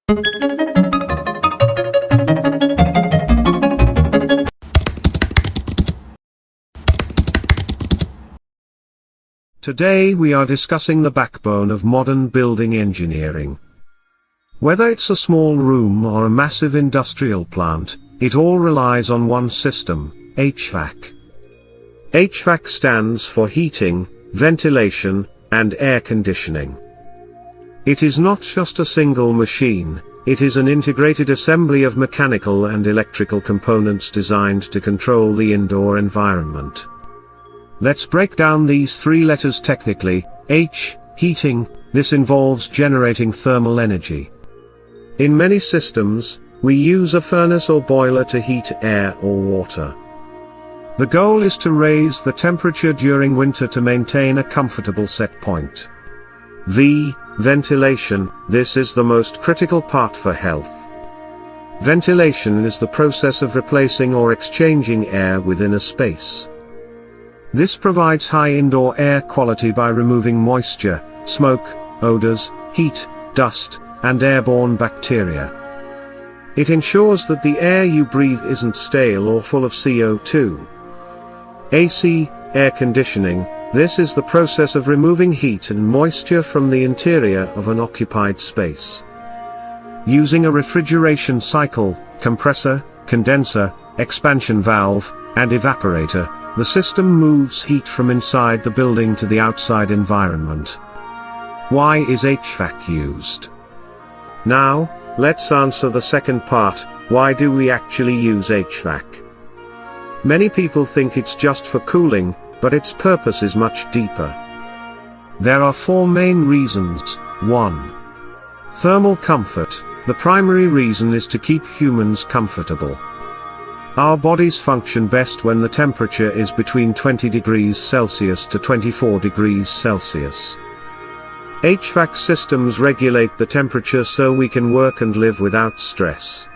Today we are discussing the backbone of modern building engineering. Whether it's a small room or a massive industrial plant, it all relies on one system, HVAC. HVAC stands for heating, ventilation, and air conditioning. It is not just a single machine, it is an integrated assembly of mechanical and electrical components designed to control the indoor environment. Let's break down these three letters technically. H, heating. This involves generating thermal energy. In many systems, we use a furnace or boiler to heat air or water. The goal is to raise the temperature during winter to maintain a comfortable set point. V, ventilation. This is the most critical part for health. Ventilation is the process of replacing or exchanging air within a space. This provides high indoor air quality by removing moisture, smoke, odors, heat, dust, and airborne bacteria. It ensures that the air you breathe isn't stale or full of CO2. AC, air conditioning. This is the process of removing heat and moisture from the interior of an occupied space. Using a refrigeration cycle, compressor, condenser, expansion valve, and evaporator, the system moves heat from inside the building to the outside environment. Why is HVAC used? Now, let's answer the second part. Why do we actually use HVAC? Many people think it's just for cooling, but its purpose is much deeper. There are four main reasons. 1. Thermal comfort. The primary reason is to keep humans comfortable. Our bodies function best when the temperature is between 20 degrees Celsius to 24 degrees Celsius. HVAC systems regulate the temperature so we can work and live without stress.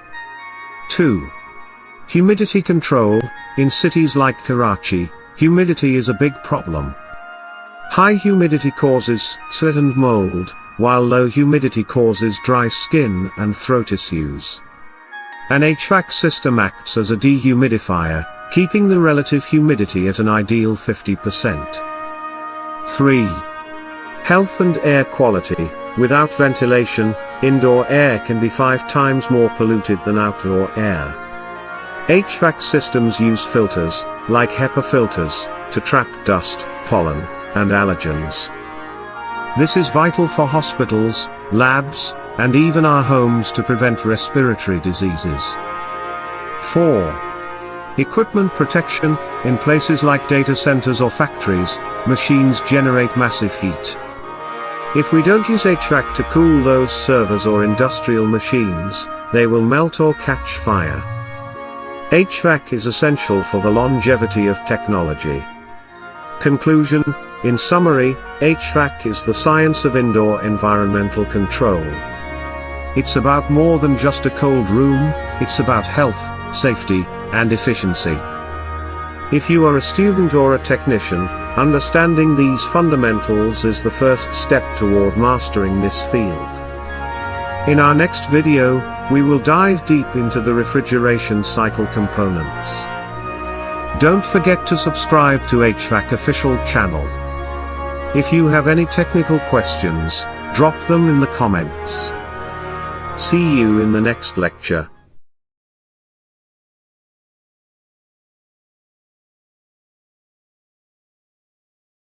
2. Humidity control. In cities like Karachi, humidity is a big problem. High humidity causes sweat and mold, while low humidity causes dry skin and throat issues. An HVAC system acts as a dehumidifier, keeping the relative humidity at an ideal 50%. 3. Health and air quality. Without ventilation, indoor air can be 5 times more polluted than outdoor air. HVAC systems use filters, like HEPA filters, to trap dust, pollen, and allergens. This is vital for hospitals, labs, and even our homes to prevent respiratory diseases. 4. Equipment protection. In places like data centers or factories, machines generate massive heat. If we don't use HVAC to cool those servers or industrial machines, they will melt or catch fire. HVAC is essential for the longevity of technology. Conclusion. In summary, HVAC is the science of indoor environmental control. It's about more than just a cold room, it's about health, safety, and efficiency. If you are a student or a technician, understanding these fundamentals is the first step toward mastering this field. In our next video, we will dive deep into the refrigeration cycle components. Don't forget to subscribe to HVAC official channel. If you have any technical questions, drop them in the comments. See you in the next lecture.